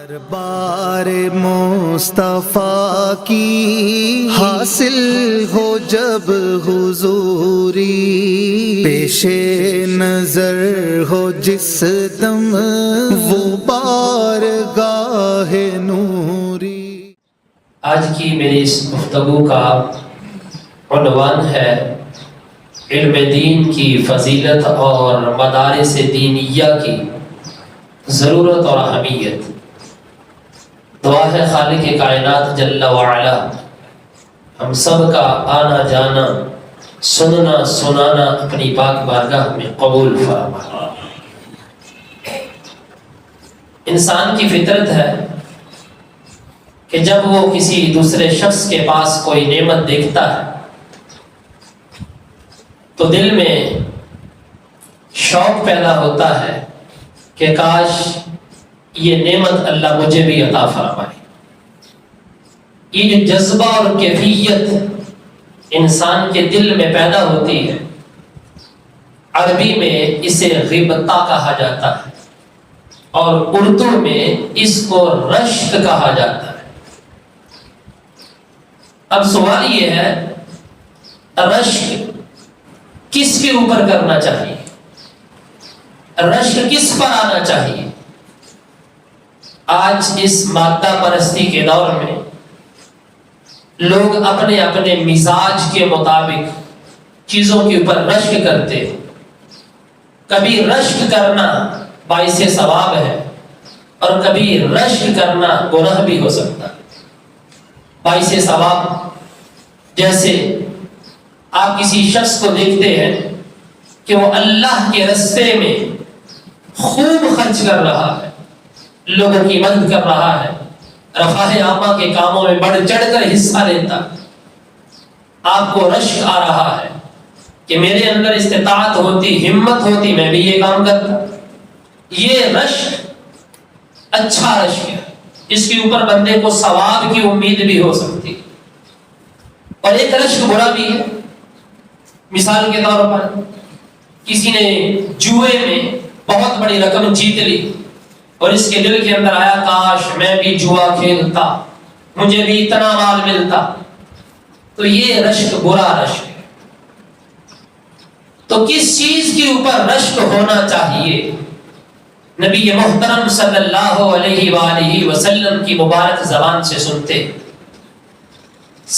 دربار مصطفیٰ کی حاصل ہو جب حضوری، پیش نظر ہو جس دم وہ بارگاہ نوری۔ آج کی میری اس گفتگو کا عنوان ہے علم دین کی فضیلت اور مدارس دینیہ کی ضرورت اور اہمیت۔ دعا ہے خالق کائنات جل وعلا ہم سب کا آنا جانا سننا سنانا اپنی پاک بارگاہ میں قبول فرما۔ انسان کی فطرت ہے کہ جب وہ کسی دوسرے شخص کے پاس کوئی نعمت دیکھتا ہے تو دل میں شوق پیدا ہوتا ہے کہ کاش یہ نعمت اللہ مجھے بھی عطا فرمائے۔ یہ جو جذبہ اور کیفیت انسان کے دل میں پیدا ہوتی ہے، عربی میں اسے غبطہ کہا جاتا ہے اور اردو میں اس کو رشک کہا جاتا ہے۔ اب سوال یہ ہے، رشک کس کے اوپر کرنا چاہیے؟ رشک کس پر آنا چاہیے؟ آج اس مادہ پرستی کے دور میں لوگ اپنے اپنے مزاج کے مطابق چیزوں کے اوپر رشک کرتے ہیں۔ کبھی رشک کرنا باعث ثواب ہے اور کبھی رشک کرنا گناہ بھی ہو سکتا ہے۔ باعث ثواب جیسے آپ کسی شخص کو دیکھتے ہیں کہ وہ اللہ کے راستے میں خوب خرچ کر رہا ہے، لوگوں کی مدد کر رہا ہے، رفاہ عامہ کے کاموں میں بڑھ چڑھ کر حصہ لیتا، آپ کو رشک آ رہا ہے کہ میرے اندر استطاعت ہوتی، ہمت ہوتی، میں بھی یہ کام کرتا۔ یہ رشک اچھا رشک ہے، اس کے اوپر بندے کو ثواب کی امید بھی ہو سکتی۔ اور ایک رشک برا بھی ہے۔ مثال کے طور پر کسی نے جوئے میں بہت بڑی رقم جیت لی اور اس کے دل کے اندر آیا کاش میں بھی جوا کھیلتا، مجھے بھی اتنا مال ملتا، تو یہ رشک برا رشک ہے۔ تو کس چیز کے اوپر رشک ہونا چاہیے؟ نبی محترم صلی اللہ علیہ وآلہ وسلم کی مبارک زبان سے سنتے،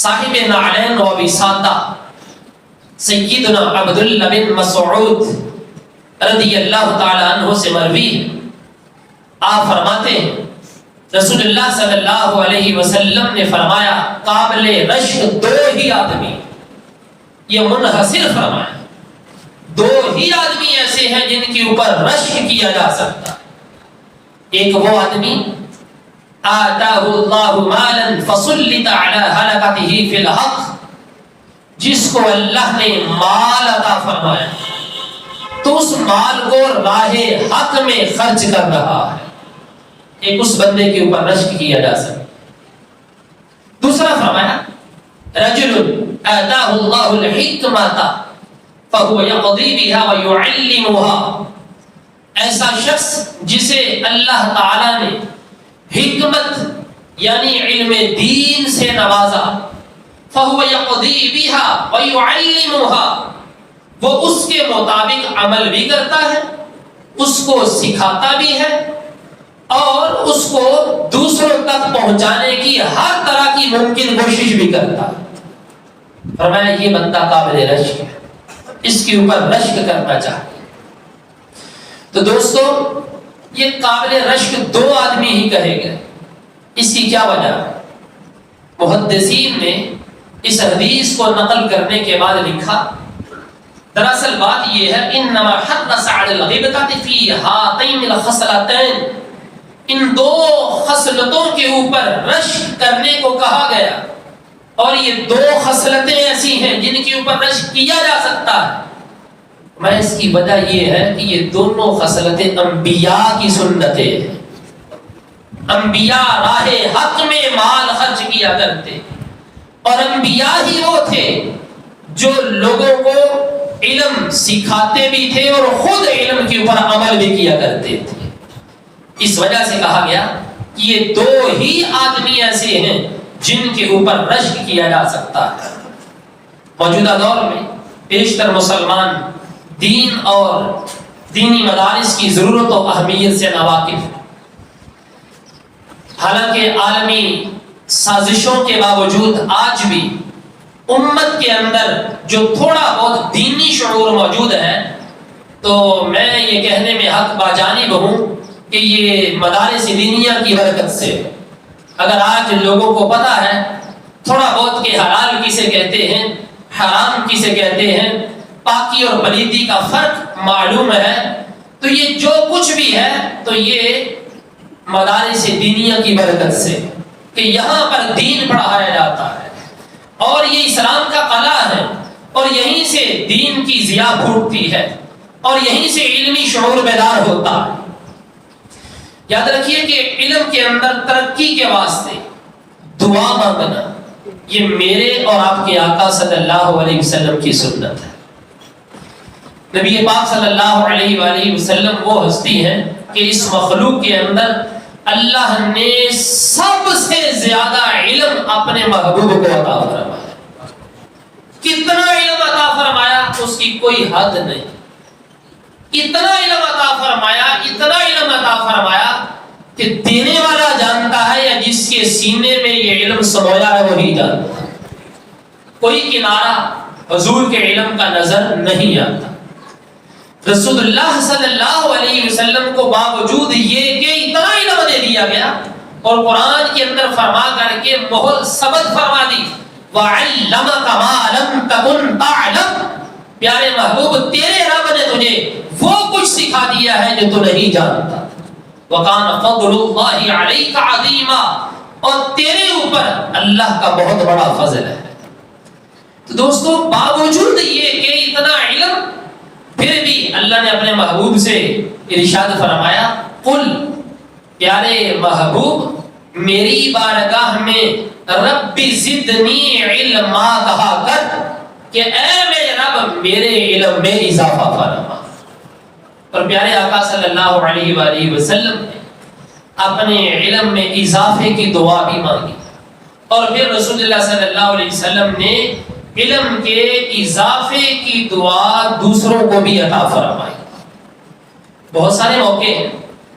صاحب نعلین و وساطہ سیدنا عبداللہ بن مسعود رضی اللہ تعالی عنہ سے مروی ہے، آپ فرماتے ہیں رسول اللہ صلی اللہ علیہ وسلم نے فرمایا قابل رشک دو ہی آدمی، یہ منحصر فرمایا، دو ہی آدمی ایسے ہیں جن کے اوپر رشک کیا جا سکتا۔ ایک وہ آدمی آتاہ اللہ مالا فسلط علی حلقتہ فی الحق، جس کو اللہ نے مال عطا فرمایا تو اس مال کو راہ حق میں خرچ کر رہا ہے، ایک اس بندے کے اوپر رشک کیا جا سکتا۔ دوسرا فرمایا رجل آتاہ اللہ الحکمۃ فہو یقضی بها ویعلمها، ایسا شخص جسے اللہ تعالی نے حکمت یعنی علم دین سے نوازا، فہو یقضی بها ویعلمها، وہ اس کے مطابق عمل بھی کرتا ہے، اس کو سکھاتا بھی ہے اور اس کو دوسروں تک پہنچانے کی ہر طرح کی ممکن کوشش بھی کرتا ہے۔ فرمایا یہ بندہ قابل رشک ہے، اس کے اوپر رشک کرنا چاہیے۔ تو دوستو یہ قابل رشک دو آدمی ہی کہے گئے، اس کی کیا وجہ ہے؟ محدثین نے اس حدیث کو نقل کرنے کے بعد لکھا دراصل بات یہ ہے انما حدث عن الغبطۃ فی ہاتین الخصلتین، ان دو خصلتوں کے اوپر رشک کرنے کو کہا گیا، اور یہ دو خصلتیں ایسی ہیں جن کے اوپر رشک کیا جا سکتا ہے۔ میں اس کی وجہ یہ ہے کہ یہ دونوں خصلتیں انبیاء کی سنتیں ہیں۔ انبیاء راہ حق میں مال خرچ کیا کرتے، اور انبیاء ہی وہ تھے جو لوگوں کو علم سکھاتے بھی تھے اور خود علم کے اوپر عمل بھی کیا کرتے تھے۔ اس وجہ سے کہا گیا یہ دو ہی آدمی ایسے ہیں جن کے اوپر رشک کیا جا سکتا ہے۔ موجودہ دور میں بیشتر مسلمان دین اور دینی مدارس کی ضرورت و اہمیت سے ناواقف ہیں۔ حالانکہ عالمی سازشوں کے باوجود آج بھی امت کے اندر جو تھوڑا بہت دینی شعور موجود ہے، تو میں یہ کہنے میں حق باجانب ہوں کہ یہ مدارس دینیہ کی برکت سے۔ اگر آج لوگوں کو پتہ ہے تھوڑا بہت کہ حلال کسے کہتے ہیں، حرام کسے کہتے ہیں، پاکی اور پلیتی کا فرق معلوم ہے، تو یہ جو کچھ بھی ہے تو یہ مدارس دینیہ کی برکت سے، کہ یہاں پر دین پڑھایا جاتا ہے اور یہ اسلام کا قلعہ ہے، اور یہیں سے دین کی ضیاء پھوٹتی ہے اور یہیں سے علمی شعور بیدار ہوتا ہے۔ یاد رکھیے کہ علم کے اندر ترقی کے واسطے دعا مانگنا یہ میرے اور آپ کے آقا صلی اللہ علیہ وسلم کی سنت ہے۔ نبی پاک صلی اللہ علیہ وآلہ وسلم وہ ہستی ہیں کہ اس مخلوق کے اندر اللہ نے سب سے زیادہ علم اپنے محبوب کو عطا فرمایا۔ کتنا علم عطا فرمایا اس کی کوئی حد نہیں۔ اتنا علم عطا فرمایا، اتنا علم عطا فرمایا کہ دینے والا جانتا ہے یا جس کے سینے میں یہ علم سمویا ہے وہی جانتا ہے۔ کوئی کنارہ حضور کے علم کا نظر نہیں آتا۔ رسول اللہ صلی اللہ علیہ وسلم کو باوجود یہ کہ اتنا علم دے دیا گیا اور قرآن کے اندر فرما کر کے مہر ثبت فرما دی، وَعَلَّمَكَ مَا لَمْ تَكُنْ تَعْلَمْ، پیارے محبوب تیرے رب نے تجھے وہ کچھ سکھا دیا ہے جو تو نہیں جانتا۔ وَكَانَ فَضْلُ اللَّهِ عَلَيْكَ عَظِيمًا، اور تیرے اوپر اللہ کا بہت بڑا فضل ہے۔ تو دوستو باوجود یہ کہ اتنا علم، پھر بھی اللہ نے اپنے محبوب سے ارشاد فرمایا، قل، پیارے محبوب میری بارگاہ میں رب زدنی علما کہا کر کہ اے میرے رب میرے علم میں اضافہ فرما۔ اور پیارے آقا صلی اللہ علیہ وآلہ وسلم نے اپنے علم میں اضافے کی دعا بھی مانگی، اور پھر رسول اللہ صلی اللہ علیہ وسلم نے علم کے اضافے کی دعا دوسروں کو بھی عطا فرمائی۔ بہت سارے موقع ہیں،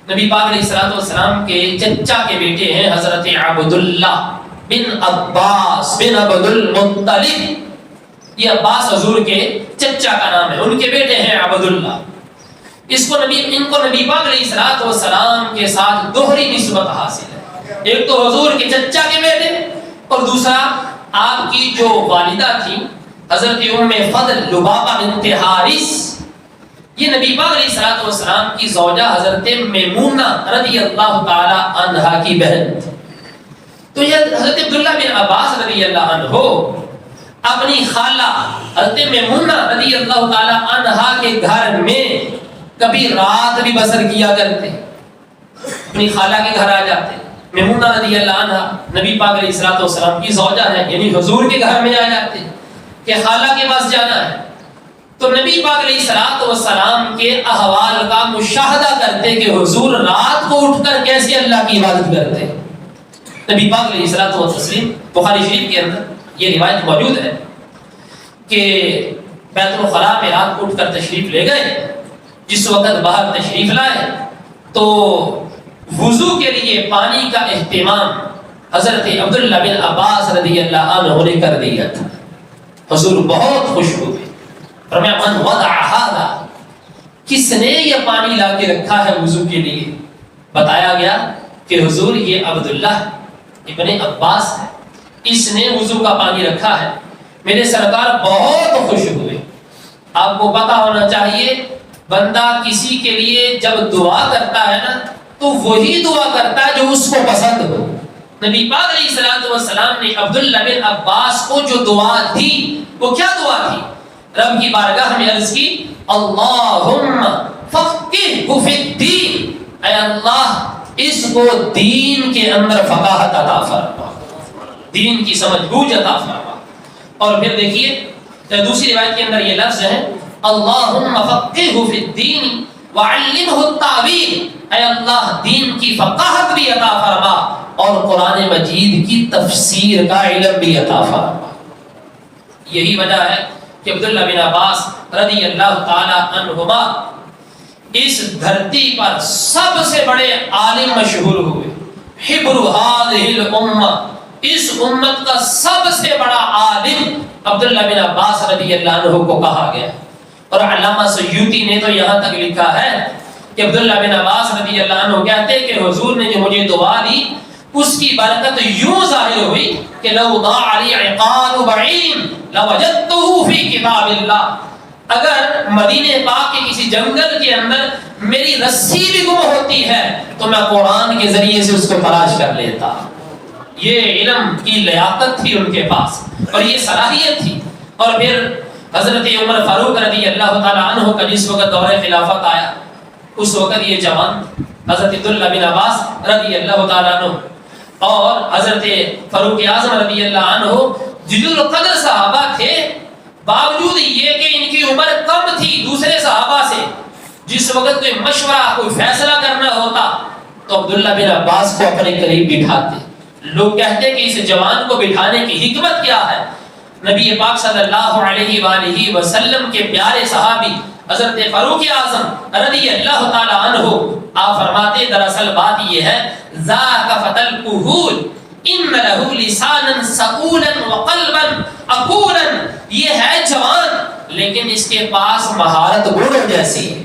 نبی پاک علیہ الصلوۃ والسلام کے چچا کے بیٹے ہیں حضرت عبداللہ بن عباس بن عبد المطلب، یہ عباس حضور کے چچا کا نام ہے، ان کے بیٹے ہیں عبداللہ۔ ان کو نبی پاک علیہ الصلوۃ والسلام کے ساتھ دوہری نسبت حاصل ہے، ایک تو حضور کے چچا کے بیٹے اور دوسرا آپ کی جو والدہ تھی حضرت ام فضل لبابہ بنت حارث، یہ نبی پاک علیہ الصلوۃ والسلام کی زوجہ حضرت میمونہ رضی اللہ تعالی عنہا کی بہن تھی۔ تو یہ حضرت عبداللہ بن عباس رضی اللہ عنہ اپنی خالہ حضرت میمونہ رضی اللہ تعالی عنہا کے گھر میں کبھی رات بھی بسر کیا کرتے، اپنی خالہ کے گھر آ جاتے۔ میمونہ رضی اللہ عنہ نبی پاک علیہ الصلوۃ والسلام کی زوجہ ہے، یعنی حضور کے گھر میں آ جاتے کہ خالہ کے پاس جانا ہے، تو نبی پاک علیہ الصلوۃ والسلام کے احوال کا مشاہدہ کرتے کہ حضور رات کو اٹھ کر کیسے اللہ کی عبادت کرتے۔ نبی پاک علیہ الصلوۃ والتسلیم بخاری شریف کے اندر یہ روایت موجود ہے کہ بیت الخلاء میں رات کو اٹھ کر تشریف لے گئے، جس وقت باہر تشریف لائے تو وضو کے لیے پانی کا اہتمام حضرت عبداللہ بن عباس رضی اللہ عنہ نے کر دیا تھا۔ حضور بہت خوش ہوئے، فرمایا من وضع ھذا، کس نے یہ پانی لا کے رکھا ہے وضو کے لیے؟ بتایا گیا کہ حضور یہ عبداللہ ابن عباس ہے، اس نے وضو کا پانی رکھا ہے۔ میرے سرکار بہت خوش ہوئے۔ آپ کو پتا ہونا چاہیے بندہ کسی کے لیے جب دعا کرتا ہے نا تو وہی دعا کرتا ہے جو اس کو پسند ہو۔ نبی پاک علیہ الصلوۃ والسلام نے عبداللہ بن عباس کو جو دعا دی وہ کیا دعا تھی؟ رب کی بارگاہ میں عرض کی اللہم فقہہ فی الدین، اے اللہ اس کو دین کے اندر فقاہت عطا فرما، دین کی سمجھ بوجھ عطا فرما۔ اور پھر دیکھیے دوسری روایت کے اندر یہ لفظ ہے اللہم فقہہ فی الدین، وعلمہ التاویل، اے اللہ دین کی فقاہت بھی عطا فرما اور قرآن مجید کی تفسیر کا علم بھی عطا فرما۔ یہی وجہ ہے کہ عبداللہ بن عباس رضی اللہ تعالی عنہما اس دھرتی پر سب سے بڑے عالم مشہور ہوئے۔ حبر هذه الامہ، اس امت کا سب سے بڑا عالم عبداللہ بن عباس رضی اللہ عنہ کو کہا گیا۔ اور علامہ سیوطی نے تو یہاں تک لکھا ہے کہ عبداللہ بن عباس رضی اللہ عنہ کہتے ہیں کہ حضور نے جو مجھے دعا دی اس کی برکت یوں ظاہر ہوئی کہ لو ضاع لی عقال بعیر لوجدته فی کتاب اللہ، اگر مدینہ پاک کے کسی جنگل کے اندر میری رسی بھی گم ہوتی ہے تو میں قرآن کے ذریعے سے اس کو تلاش کر لیتا۔ یہ علم کی لیاقت تھی ان کے پاس اور یہ صلاحیت تھی۔ اور پھر حضرت عمر فاروق رضی اللہ تعالی عنہ کا جس وقت دور خلافت آیا اس وقت یہ جوان حضرت عبداللہ بن عباس رضی اللہ تعالی عنہ اور حضرت فاروق اعظم رضی اللہ عنہ جلیل القدر صحابہ تھے، باوجود یہ کہ ان کی عمر کم تھی دوسرے صحابہ سے، جس وقت کوئی مشورہ کوئی فیصلہ کرنا ہوتا تو عبداللہ بن عباس کو اپنے قریب بٹھاتے۔ لوگ کہتے کہ اس جوان کو بٹھانے کی حکمت کیا ہے؟ نبی پاک صلی اللہ علیہ وآلہ وسلم کے پیارے صحابی حضرت فاروق اعظم رضی اللہ تعالی عنہ آپ فرماتے دراصل بات یہ ہے ذاک فتى الكهول ان له لسانا سؤولا وقلبا عقولا، یہ ہے جوان لیکن اس کے پاس مہارت گھوڑوں جیسی ہے،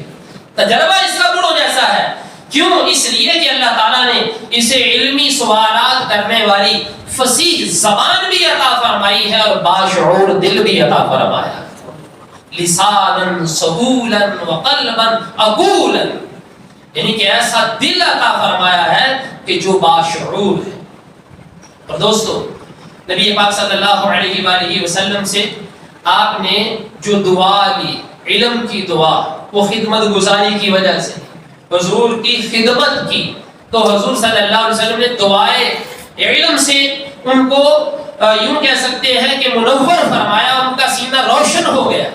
تجربہ اس کا گھوڑوں جیسا ہے۔ کیوں؟ اس لیے کہ اللہ تعالیٰ نے اسے علمی سوالات کرنے والی فصیح زبان بھی عطا فرمائی ہے اور باشعور دل بھی عطا فرمایا۔ لسانا سؤولا وقلبا عقولا، یعنی کہ ایسا دل عطا فرمایا ہے کہ جو باشعور ہے۔ اور دوستو نبی پاک صلی اللہ علیہ وآلہ وسلم سے آپ نے جو دعا لی علم کی دعا، وہ خدمت گزاری کی وجہ سے حضور کی خدمت کی، تو حضور صلی اللہ علیہ وسلم نے دعائے علم سے ان کو یوں کہہ سکتے ہیں کہ منور فرمایا، ان کا سینہ روشن ہو گیا۔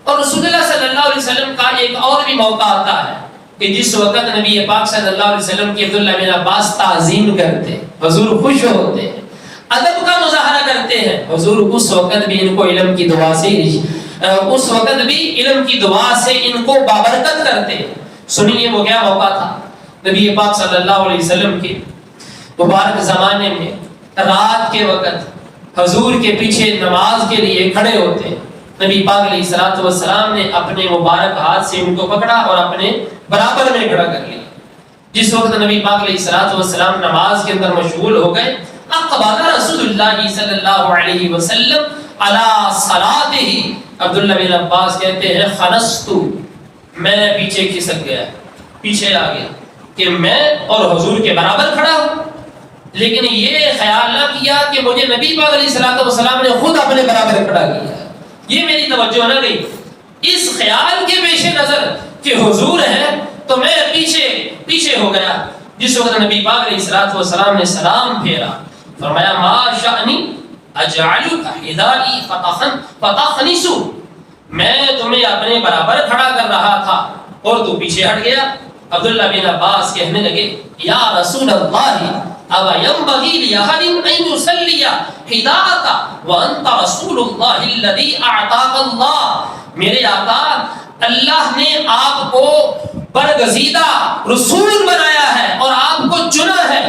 اور رسول اللہ صلی اللہ علیہ وسلم کا ایک اور بھی موقع آتا ہے کہ جس وقت نبی پاک صلی اللہ علیہ وسلم کی عبداللہ بن عباس تعظیم کرتے، حضور خوش ہوتے ہیں، ادب کا مظاہرہ کرتے ہیں، حضور اس وقت بھی ان کو علم کی دعا سے ان کو بابرکت کرتے ہیں۔ سنیے وہ کیا موقع تھا؟ نبی پاک صلی اللہ علیہ وسلم کے مبارک زمانے میں رات کے وقت حضور کے پیچھے نماز کے لیے کھڑے ہوتے ہیں۔ نبی پاک علیہ الصلوۃ والسلام نے اپنے مبارک ہاتھ سے ان کو پکڑا اور اپنے برابر میں کھڑا کر لیا۔ جس وقت نبی پاک علیہ الصلوۃ والسلام نماز کے اندر مشغول ہو گئے، اقبل رسول اللہ صلی اللہ علیہ وسلم علی صلاتہ، عبداللہ بن عباس کہتے ہیں خنست، میں پیچھے کھسک گیا، پیچھے آ گیا کہ میں اور حضور کے برابر کھڑا ہوں، لیکن یہ خیال نہ کیا کہ مجھے نبی پاک علیہ الصلوۃ والسلام نے خود اپنے برابر کھڑا کیا، یہ میری توجہ نہ گئی۔ اس خیال کے پیش نظر کہ حضور ہے تو میں پیچھے ہو گیا۔ جس وقت نبی پاک علیہ الصلوۃ والسلام نے سلام پھیرا، فرمایا ما شأنی اجعلک حذائی فتخنس، میں تمہیں اپنے برابر کھڑا کر رہا تھا اور تو پیچھے ہٹ گیا۔ عبداللہ بن عباس کہنے لگے یا رسول اللہ او ينبغي لأحد أن يصلي حذاءك وأنت رسول الله الذي أعطاك الله، میرے آقا اللہ نے آپ کو برگزیدہ رسول بنایا ہے اور آپ کو چنا ہے،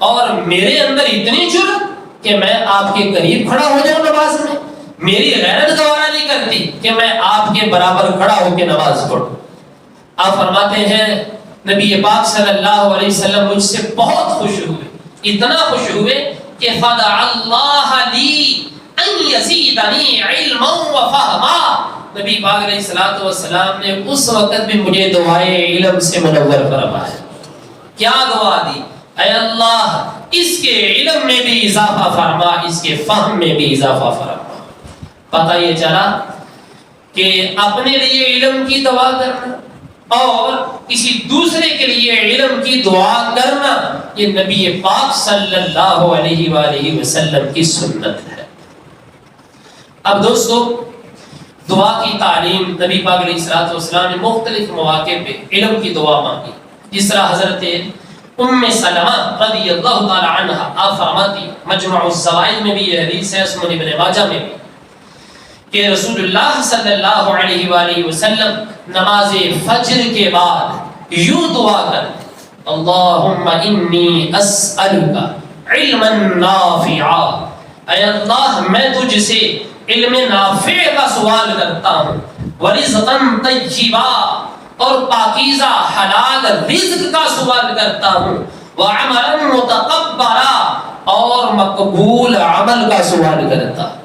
اور میرے اندر اتنی جرأت کہ میں آپ کے قریب کھڑا ہو جاؤں نماز میں، میری غیرت گوارا نہیں کرتی کہ میں آپ کے برابر کھڑا ہو کے نماز پڑھوں۔ آپ فرماتے ہیں نبی پاک صلی اللہ علیہ وسلم مجھ سے بہت خوش ہوئے، اتنا خوش ہوئے کہ فدع اللہ لی ان یزیدنی علما وفہما، نبی پاک علیہ الصلوۃ والسلام نے اس وقت بھی مجھے دعائے علم سے منور فرمایا۔ کیا دعا دی؟ اے اللہ اس کے علم میں بھی اضافہ فرما، اس کے فہم میں بھی اضافہ فرما۔ پتہ یہ چلا کہ اپنے لیے علم کی دعا کرنا اور کسی دوسرے کے لیے علم کی دعا کرنا یہ نبی پاک صلی اللہ علیہ وآلہ وسلم کی سنت ہے۔ اب دوستو دعا کی تعلیم نبی پاک علیہ الصلوۃ والسلام نے مختلف مواقع پہ علم کی دعا مانگی. جس طرح حضرت ام سلمہ رضی اللہ تعالی عنہا آپ فرماتی، مجموع الزوائد میں بھی یہ حدیث ہے، سنن ابن ماجہ میں بھی، کہ رسول اللہ صلی اللہ علیہ وآلہ وسلم نماز فجر کے بعد یوں دعا کرتے، اللہم انی اسألک علما نافعا، اے اللہ میں تجھ سے علم نافع کا سوال کرتا ہوں، ورزقا طیبا، اور پاکیزہ حلال رزق کا سوال کرتا ہوں، وعملا متقبلا، اور مقبول عمل کا سوال کرتا ہوں.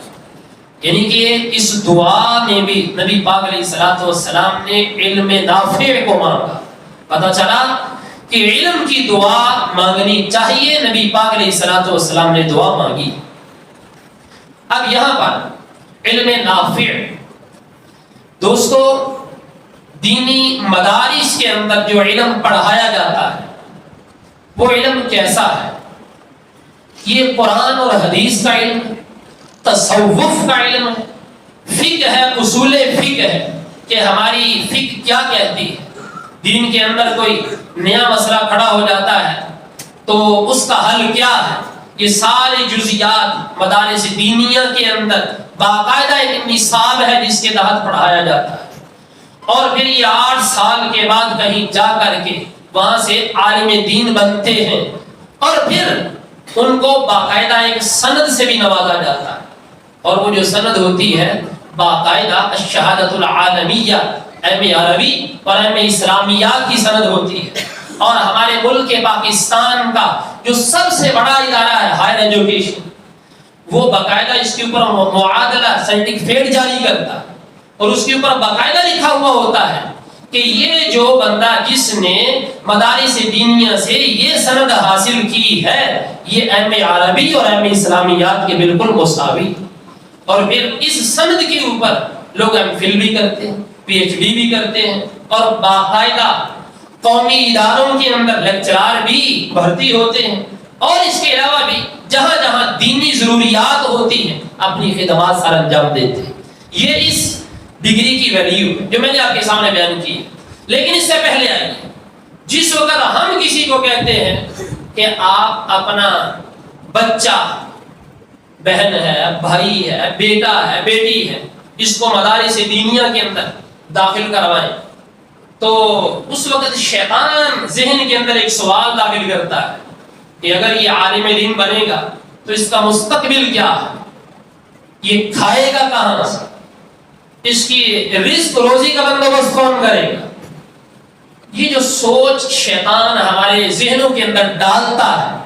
یعنی کہ اس دعا میں بھی نبی پاک علیہ الصلوۃ والسلام نے علم نافع کو مانگا. پتہ چلا کہ علم کی دعا مانگنی چاہیے. نبی پاک علیہ الصلوۃ والسلام نے دعا مانگی. اب یہاں پر علم نافع، دوستو دینی مدارس کے اندر جو علم پڑھایا جاتا ہے وہ علم کیسا ہے؟ یہ قرآن اور حدیث کا علم ہے، تصوف کا علم ہے، فقہ ہے، اصول فقہ ہے کہ ہماری فقہ کیا کہتی ہے. دین کے اندر کوئی نیا مسئلہ کھڑا ہو جاتا ہے تو اس کا حل کیا ہے، یہ سارے جزیات مدارس دینیہ کے اندر باقاعدہ ایک نصاب ہے جس کے تحت پڑھایا جاتا ہے. اور پھر یہ 8 سال کے بعد کہیں جا کر کے وہاں سے عالم دین بنتے ہیں، اور پھر ان کو باقاعدہ ایک سند سے بھی نوازا جاتا ہے. اور وہ جو سند ہوتی ہے باقاعدہ الشہادۃ العالمیہ، ایم عربی اور ایم اسلامیات کی سند ہوتی ہے. اور ہمارے ملک کے پاکستان کا جو سب سے بڑا ادارہ ہے ہائر ایجوکیشن، وہ باقاعدہ اس کے اوپر معادلہ سرٹیفکیٹ جاری کرتا ہے، اور اس کے اوپر باقاعدہ لکھا ہوا ہوتا ہے کہ یہ جو بندہ جس نے مدارس دینیہ سے یہ سند حاصل کی ہے یہ ایم عربی اور ایم اسلامیات کے بالکل مساوی. اور پھر اس سند کے اوپر لوگ ایم فل بھی کرتے ہیں، پی ایچ ڈی بھی کرتے ہیں، اور باقاعدہ قومی اداروں کے اندر لیکچرار بھی بھرتی ہوتے ہیں. اور اس کے علاوہ بھی جہاں جہاں دینی ضروریات ہوتی ہیں اپنی خدمات سر انجام دیتے ہیں. یہ اس ڈگری کی ویلیو جو میں نے آپ کے سامنے بیان کی. لیکن اس سے پہلے آئیے، جس وقت ہم کسی کو کہتے ہیں کہ آپ اپنا بچہ، بہن ہے، بھائی ہے، بیٹا ہے، بیٹی ہے، اس کو مدارس دینیہ کے اندر داخل کروائیں، تو اس وقت شیطان ذہن کے اندر ایک سوال داخل کرتا ہے کہ اگر یہ عالم دین بنے گا تو اس کا مستقبل کیا ہے، یہ کھائے گا کہاں سے، اس کی رزق روزی کا بندوبست کون کرے گا. یہ جو سوچ شیطان ہمارے ذہنوں کے اندر ڈالتا ہے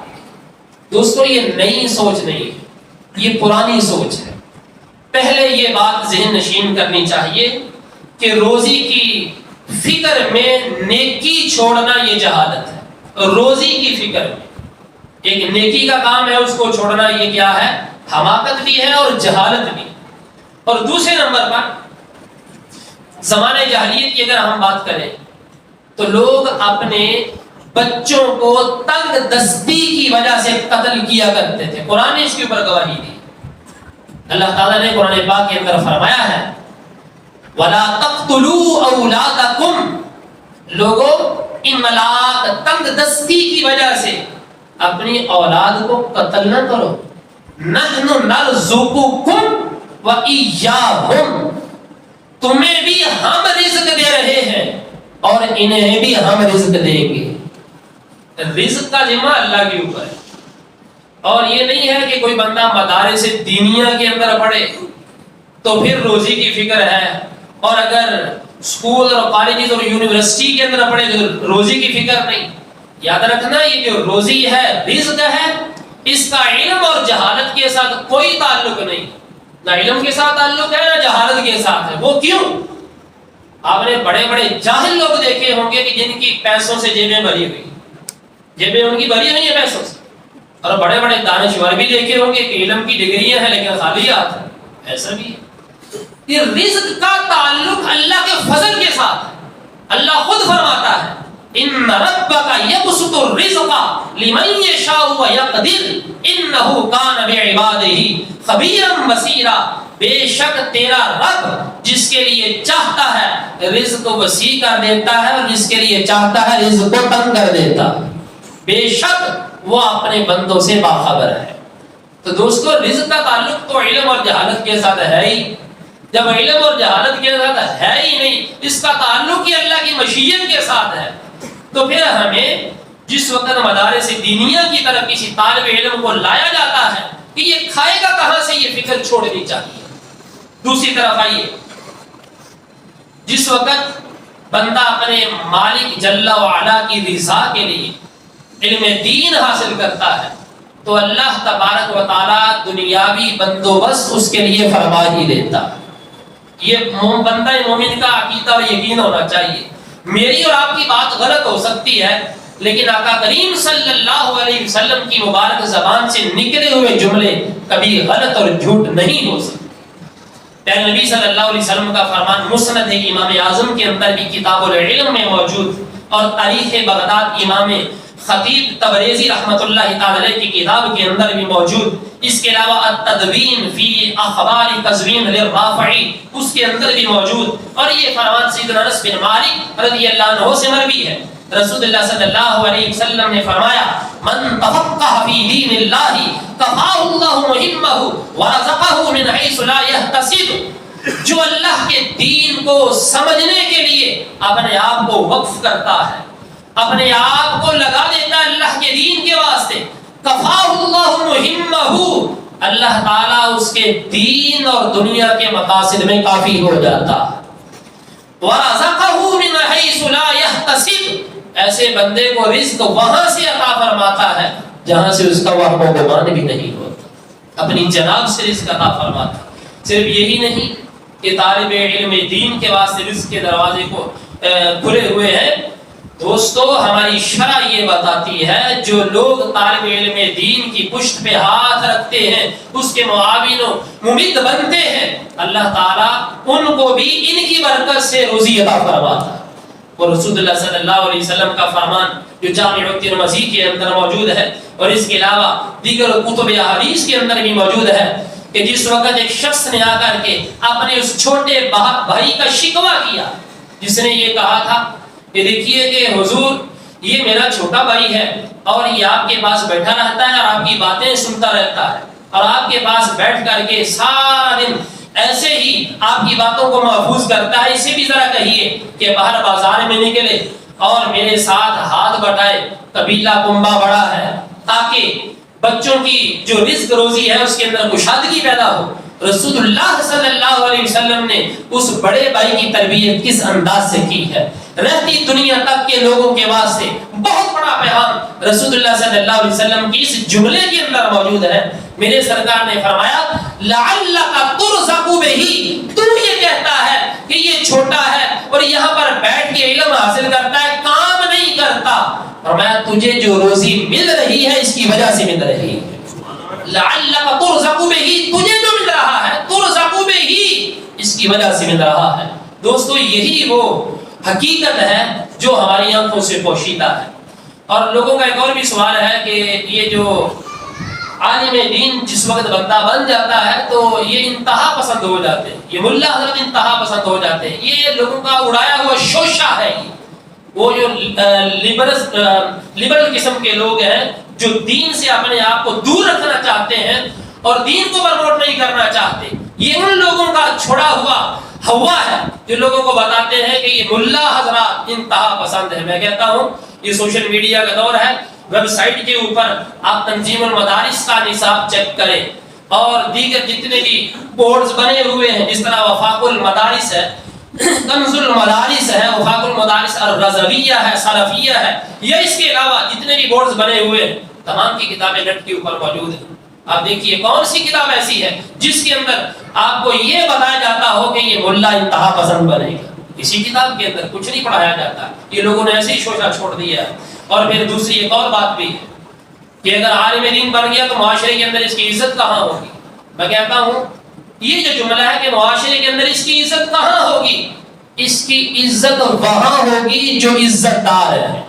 دوستو، یہ نئی سوچ نہیں ہے، یہ پرانی سوچ ہے. پہلے یہ بات ذہن نشین کرنی چاہیے کہ روزی کی فکر میں نیکی چھوڑنا یہ جہالت ہے. روزی کی فکر میں ایک نیکی کا کام ہے، اس کو چھوڑنا یہ کیا ہے، حماقت بھی ہے اور جہالت بھی. اور دوسرے نمبر پر زمانہ جاہلیت کی اگر ہم بات کریں تو لوگ اپنے بچوں کو تنگ دستی کی وجہ سے قتل کیا کرتے تھے. قرآن نے اس کے اوپر گواہی دی. اللہ تعالیٰ نے قرآن پاک کے اندر فرمایا ہے وَلَا تَقْتُلُوا أَوْلَادَكُمْ، لوگوں املاق تنگ دستی کی وجہ سے اپنی اولاد کو قتل نہ کرو. نَحْنُ نَرْزُقُكُمْ وَإِيَّاهُمْ، تمہیں بھی ہم رزق دے رہے ہیں اور انہیں بھی ہم رزق دیں گے. رزق کا ذمہ اللہ کے اوپر ہے. اور یہ نہیں ہے کہ کوئی بندہ مدارس دینیہ کے اندر پڑھے تو پھر روزی کی فکر ہے، اور اگر اسکول اور کالجز اور یونیورسٹی کے اندر پڑھے تو روزی کی فکر نہیں. یاد رکھنا یہ جو روزی ہے، رزق ہے، اس کا علم اور جہالت کے ساتھ کوئی تعلق نہیں. نہ علم کے ساتھ تعلق ہے نہ جہالت کے ساتھ ہے. وہ کیوں؟ آپ نے بڑے بڑے جاہل لوگ دیکھے ہوں گے کہ جن کی پیسوں سے جیبیں بھری ہوئی، جیبیں ان کی بھری ہوئی ہیں پیسوں سے. اور بڑے بڑے دانشور بھی دیکھے ہوں گے کہ علم کی ڈگریاں ہیں لیکن خالی ہاتھ ہیں. ایسا بھی ہے. یہ رزق کا تعلق اللہ کے فضل کے ساتھ ہے. اللہ خود فرماتا ہے ان ربک یبسط الرزق لمن یشاء ویقدر انہ کان بعبادہ خبیرا بصیرا، بے شک تیرا رب جس کے لیے چاہتا ہے رزق کو وسیع کر دیتا ہے اور جس کے لیے چاہتا ہے رزق کو تنگ کر دیتا ہے، بے شک وہ اپنے بندوں سے باخبر ہے۔ تو دوستو رزق کا تعلق تو علم اور جہالت کے ساتھ ہے ہی، جب علم اور جہالت کے ساتھ ہے ہی نہیں، اس کا تعلق ہی اللہ کی مشیت کے ساتھ ہے، تو پھر ہمیں جس وقت مدارس دینیہ کی طرف کسی طالب علم کو لایا جاتا ہے کہ یہ کھائے گا کہاں سے، یہ فکر چھوڑنی چاہیے۔ دوسری طرف آئیے، جس وقت بندہ اپنے مالک جل وعلا کی رضا کے لیے علم دین حاصل کرتا ہے تو اللہ تبارک و تعالی دنیاوی بندوبست اس کے لیے فرما ہی دیتا ہے۔ یہ بندہ مومن کا عقیدہ و یقین ہونا چاہیے۔ میری اور آپ کی بات غلط ہو سکتی ہے، لیکن آقا کریم صلی اللہ علیہ وسلم کی مبارک زبان سے نکلے ہوئے جملے کبھی غلط اور جھوٹ نہیں ہو سکتے۔ پیارے نبی صلی اللہ علیہ وسلم کا فرمان مسند امام اعظم کے اندر بھی کتاب العلم میں موجود، اور تاریخ بغداد امام خطیب تبریزی رحمۃ اللہ تعالی علیہ کی کتاب کے اندر بھی موجود، اس کے علاوہ التدوین فی اخبار قزوین للرافعی اس کے اندر بھی موجود، اور یہ فرمان سیدنا انس بن مالک رضی اللہ عنہ سے مروی ہے۔ رسول اللہ صلی اللہ علیہ وسلم نے فرمایا من تفقہ فی دین اللہ کفاہ اللہ مہمہ ورزقہ من حیث لا یحتسب، جو اللہ کے دین کو سمجھنے کے لیے اپنے آپ کو وقف کرتا ہے، اپنے آپ کو لگا دیتا ہے اللہ کے دین کے واسطے، کفاہ اللہ مہمہ، اللہ تعالیٰ اس کے دین اور دنیا کے مقاصد میں کافی ہو جاتا ہے، ورزقہ من حیث لا یحتسب، ایسے بندے کو رزق وہاں سے عطا فرماتا ہے جہاں سے اس کا وہم و گمان بھی نہیں ہوتا، اپنی جناب سے رزق عطا فرماتا ہے۔ صرف یہی نہیں کہ طالب علم دین کے واسطے رزق کے دروازے کو کھلے ہوئے ہیں، دوستو ہماری شرع یہ بتاتی ہے جو لوگ طالب علم دین کی پشت پہ ہاتھ رکھتے ہیں، اس کے معاون و ممد بنتے ہیں، اللہ تعالیٰ ان کو بھی ان کی برکت سے روزی عطا فرماتا ہے۔ اور رسول اللہ صلی اللہ علیہ وسلم کا فرمان جو جامع الترمذی کے اندر موجود ہے اور اس کے علاوہ دیگر کتب احادیث کے اندر بھی موجود ہے کہ جس وقت ایک شخص نے آ کر کے اپنے اس چھوٹے بھائی کا شکوہ کیا، جس نے یہ کہا تھا کہ دیکھیے کہ حضور یہ میرا چھوٹا بھائی ہے اور یہ آپ کے پاس بیٹھا رہتا ہے اور آپ کی باتیں سنتا رہتا ہے اور آپ کے پاس بیٹھ کر کے سارا دن ایسے ہی آپ کی باتوں کو محفوظ کرتا ہے، اسے بھی ذرا کہیے کہ باہر بازار میں نکلے اور میرے ساتھ ہاتھ بٹائے، قبیلہ کنبہ بڑا ہے، تاکہ بچوں کی جو رزق روزی ہے اس کے اندر کشادگی پیدا ہو۔ رسول اللہ صلی اللہ علیہ وسلم نے اس بڑے بھائی کی تربیت کس انداز سے کی ہے، رہتی دنیا تک کے لوگوں کے واسطے بہت بڑا پیغام رسول اللہ صلی اللہ علیہ وسلم کی اس جملے کے اندر موجود ہے۔ میرے سرکار نے فرمایا لعلک ترزق بہ، تو یہ کہتا ہے کہ یہ چھوٹا ہے اور یہاں پر بیٹھ کے علم حاصل کرتا ہے، کام نہیں کرتا، فرمایا تجھے جو روزی مل رہی ہے اس کی وجہ سے مل رہی ہے، لعلک ترزق بہ، تجھے جو مل رہا ہے ترزق بہ، اس کی وجہ سے مل رہا ہے۔ دوستو یہی وہ حقیقت ہے جو ہماری آنکھوں سے پوشیدہ ہے۔ اور لوگوں کا ایک اور بھی سوال ہے کہ یہ جو عالم دین جس وقت بندہ بن جاتا ہے تو یہ انتہا پسند ہو جاتے ہیں، یہ ملا حضرت انتہا پسند ہو جاتے ہیں، یہ لوگوں کا اڑایا ہوا شوشہ ہے۔ وہ جو لبرل قسم کے لوگ ہیں جو دین سے اپنے آپ کو دور رکھنا چاہتے ہیں اور دین کو پروموٹ نہیں کرنا چاہتے، یہ ان لوگوں کا چھوڑا ہوا ہوا ہے جو لوگوں کو بتاتے ہیں کہ یہ ملا حضرات انتہا پسند ہے۔ میں کہتا ہوں یہ سوشل میڈیا کا دور ہے، ویب سائٹ کے اوپر آپ تنظیم المدارس کا نصاب چیک کریں اور دیگر جتنے بھی بورڈز بنے ہوئے ہیں، جس طرح وفاق المدارس ہے، کنز المدارس ہے، وفاق المدارس الرضویہ ہے، سلفیہ ہے، یا اس کے علاوہ جتنے بھی بورڈز بنے ہوئے ہیں تمام کی کتابیں نیٹ کے اوپر موجود ہیں۔ آپ دیکھیے کون سی کتاب ایسی ہے جس کے اندر آپ کو یہ بتایا جاتا ہو کہ یہ ملا انتہا پسند بنے گا، اسی کتاب کے اندر کچھ نہیں پڑھایا جاتا، یہ لوگوں نے ایسے ہی شوشہ چھوڑ دیا ہے۔ اور پھر دوسری ایک اور بات بھی ہے کہ اگر عالم دین بن گیا تو معاشرے کے اندر اس کی عزت کہاں ہوگی؟ میں کہتا ہوں یہ جو جملہ ہے کہ معاشرے کے اندر اس کی عزت کہاں ہوگی، اس کی عزت وہاں ہوگی جو عزت دار ہے.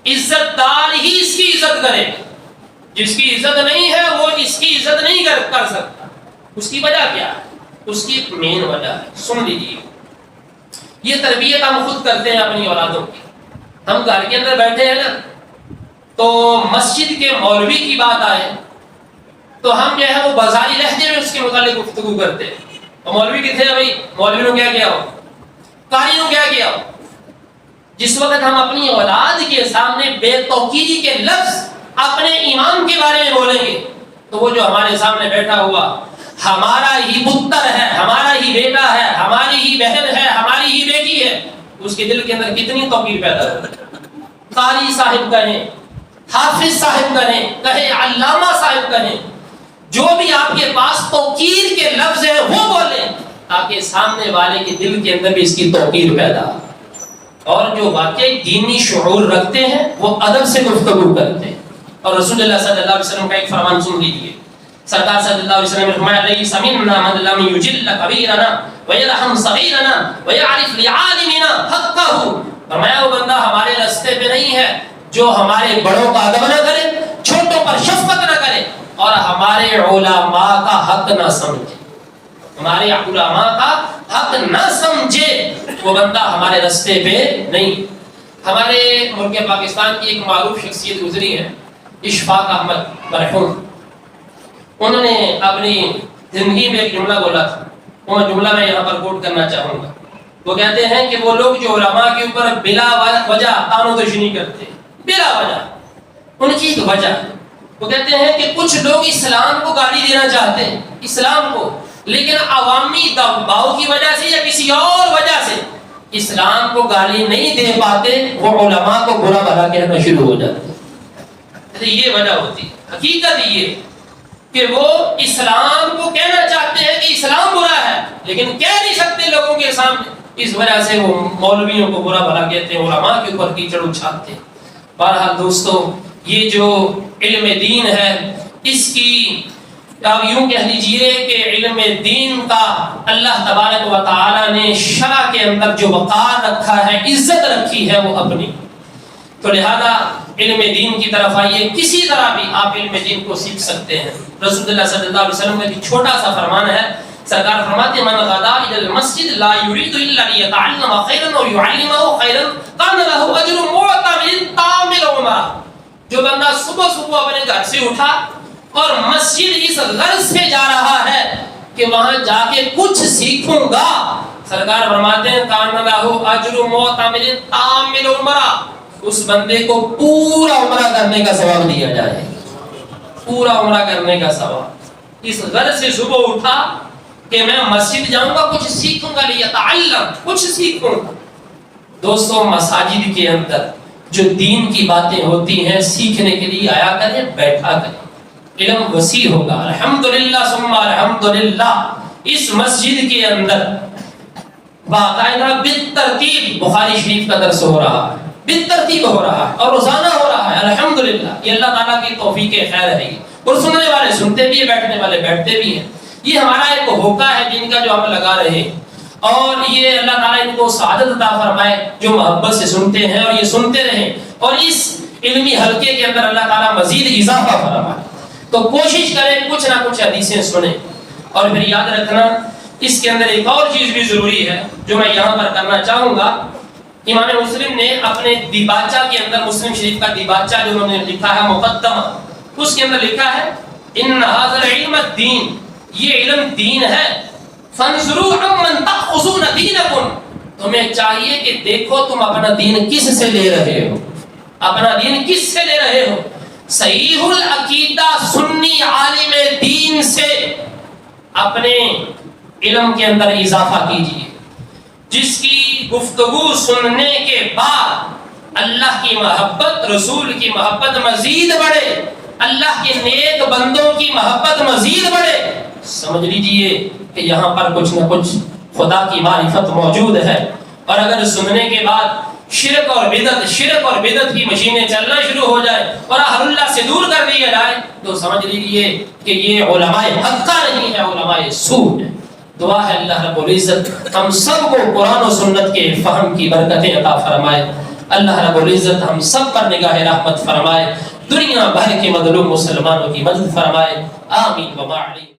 عزت دار ہی اس کی عزت کرے. جس کی عزت نہیں ہے وہ اس کی عزت نہیں کر سکتا. اس کی وجہ کیا ہے؟ اس کی ایک مین وجہ ہے. سن لیجیے, یہ تربیت ہم خود کرتے ہیں اپنی اولادوں کی. ہم گھر کے اندر بیٹھے ہیں نا, تو مسجد کے مولوی کی بات آئے تو ہم جو ہے وہ بازاری لہجے میں اس کے متعلق گفتگو کرتے ہیں. اور مولوی کتنے ہیں بھائی؟ مولوی نے کیا کیا ہو, قاری نے کیا کیا ہو. جس وقت ہم اپنی اولاد کے سامنے بے توقیری کے لفظ اپنے امام کے بارے میں بولیں گے تو وہ جو ہمارے سامنے بیٹھا ہوا ہمارا ہی پتر ہے, ہمارا ہی بیٹا ہے, ہماری ہی بہن ہے, ہماری ہی بیٹی ہے, اس کے دل کے اندر کتنی توقیر پیدا ہو. قاری صاحب کہیں, حافظ صاحب کہیں, کہیں علامہ صاحب کہیں, جو بھی آپ کے پاس توقیر کے لفظ ہیں وہ بولیں تاکہ سامنے والے کے دل کے اندر بھی اس کی توقیر پیدا ہو. اور جو واقعی دینی شعور رکھتے ہیں وہ ادب سے گفتگو کرتے ہیں. اور رسول اللہ صلی اللہ علیہ وسلم کا ایک فرمان سن لیجیے. سرکار صلی اللہ علیہ وسلم نے فرمایا لیس منا من لم یجل کبیرنا ویرحم صغیرنا ویعرف لعالمنا حقہ. فرمایا وہ بندہ ہمارے راستے پہ نہیں ہے جو ہمارے بڑوں کا ادب نہ کرے, چھوٹوں پر شفقت نہ کرے اور ہمارے علماء کا حق نہ سمجھے. ہمارے علماء کا حق نہ سمجھے وہ بندہ ہمارے راستے پہ نہیں. ہمارے ملک پاکستان کی ایک معروف شخصیت گزری ہے, اشفاق احمد مرحوم. انہوں نے اپنی زندگی میں ایک جملہ بولا تھا, وہ جملہ میں یہاں پر کوٹ کرنا چاہوں گا. وہ کہتے ہیں کہ وہ لوگ جو علماء کے اوپر بلا وجہ تان و تشنی کرتے ہیں, بلا وجہ, ان کی ایک وجہ ہے. وہ کہتے ہیں کہ کچھ لوگ اسلام کو گالی دینا چاہتے ہیں, اسلام کو, لیکن عوامی دباؤ کی وجہ سے یا کسی اور وجہ سے اسلام کو گالی نہیں دے پاتے, وہ علماء کو برا بھلا کہنا شروع ہو جاتے ہیں. یہ وجہ ہوتی ہے. حقیقت یہ کہ وہ اسلام کو کہنا چاہتے ہیں کہ اسلام برا ہے لیکن کہہ نہیں سکتے لوگوں کے سامنے, اس وجہ سے وہ مولویوں کو برا بھلا کہتے ہیں, علماء کے اوپر کیچڑ اچھالتے ہیں. بہرحال دوستو, یہ جو علم دین ہے اس کی آپ یوں کہہ لیجئے کہ علم دین کا اللہ تبارک و تعالی نے شرع کے اندر جو وقار رکھا ہے, عزت رکھی ہے, وہ اپنی. تو لہذا علم دین کی طرف آئیے, کسی طرح بھی آپ علم دین کو سیکھ سکتے ہیں. رسول اللہ صلی اللہ علیہ وسلم کا ایک چھوٹا سا فرمان ہے. سرکار فرماتے ہیں من غدا الى المسجد لا يريد الا ليتعلم خيرا او يعلمه خيرا كان له اجر معتمر تام العمر. جو بندہ صبح صبح اپنے گھر سے اٹھا اور مسجد اس غرض سے جا رہا ہے کہ وہاں جا کے کچھ سیکھوں گا, سرکار فرماتے ہیں کان له اجر معتمر تام العمر, اس بندے کو پورا عمرہ کرنے کا ثواب دیا جائے, پورا عمرہ کرنے کا ثواب. اس غرض سے صبح اٹھا کہ میں مسجد جاؤں گا, کچھ سیکھوں گا, لیتعلم, کچھ سیکھوں گا. دوستوں, مساجد کے اندر جو دین کی باتیں ہوتی ہیں سیکھنے کے لیے آیا کریں, بیٹھا کریں, علم وسیع ہوگا. الحمدللہ ثم الحمدللہ, اس مسجد کے اندر باقاعدہ بالترتیب بخاری شریف کا درس ہو رہا ہے, بالترتیب ہو رہا ہے اور روزانہ ہو رہا ہے. الحمدللہ, یہ اللہ تعالیٰ کی توفیق خیر ہے. اور سننے والے سنتے بھی ہیں, بیٹھنے والے بیٹھتے بھی ہیں. یہ ہمارا ایک ہوکا ہے جن کا جو ہم لگا رہے ہیں, اور یہ اللہ تعالیٰ ان کو سعادت عطا فرمائے جو محبت سے سنتے ہیں اور یہ سنتے رہیں, اور اس علمی حلقے کے اندر اللہ تعالیٰ مزید اضافہ فرمائے. تو کوشش کریں کچھ نہ کچھ حدیثیں سنیں. اور پھر یاد رکھنا اس کے اندر ایک اور چیز بھی ضروری ہے جو میں یہاں پر کرنا چاہوں گا. امام مسلم نے اپنے دیباچہ کے اندر, مسلم شریف کا دیباچہ جو انہوں نے لکھا ہے مقدمہ, اس کے اندر لکھا ہے ان ھذا العلم الدین, یہ علم دین ہے. فانظروا عمن تاخذون دینکم, تمہیں چاہیے کہ دیکھو تم اپنا دین کس سے لے رہے ہو, اپنا دین کس سے لے رہے ہو. صحیح العقیدہ سنی عالم دین سے اپنے علم کے اندر اضافہ کیجیے, جس کی گفتگو سننے کے بعد اللہ کی محبت, رسول کی محبت مزید بڑھے, اللہ کے نیک بندوں کی محبت مزید بڑھے. سمجھ لیجئے کہ یہاں پر کچھ نہ کچھ خدا کی معرفت موجود ہے. اور اگر سننے کے بعد شرک اور بدعت کی مشینیں چلنا شروع ہو جائے اور اہل اللہ سے دور کر دیا جائے تو سمجھ لیجئے کہ یہ علماء حق کا نہیں ہے, علماء سوء ہے. دعا ہے اللہ رب العزت ہم سب کو قرآن و سنت کے فہم کی برکتیں عطا فرمائے. اللہ رب العزت ہم سب پر نگاہ رحمت فرمائے. دنیا بھر کے مظلوم مسلمانوں کی مدد فرمائے. آمین و ما علیہ.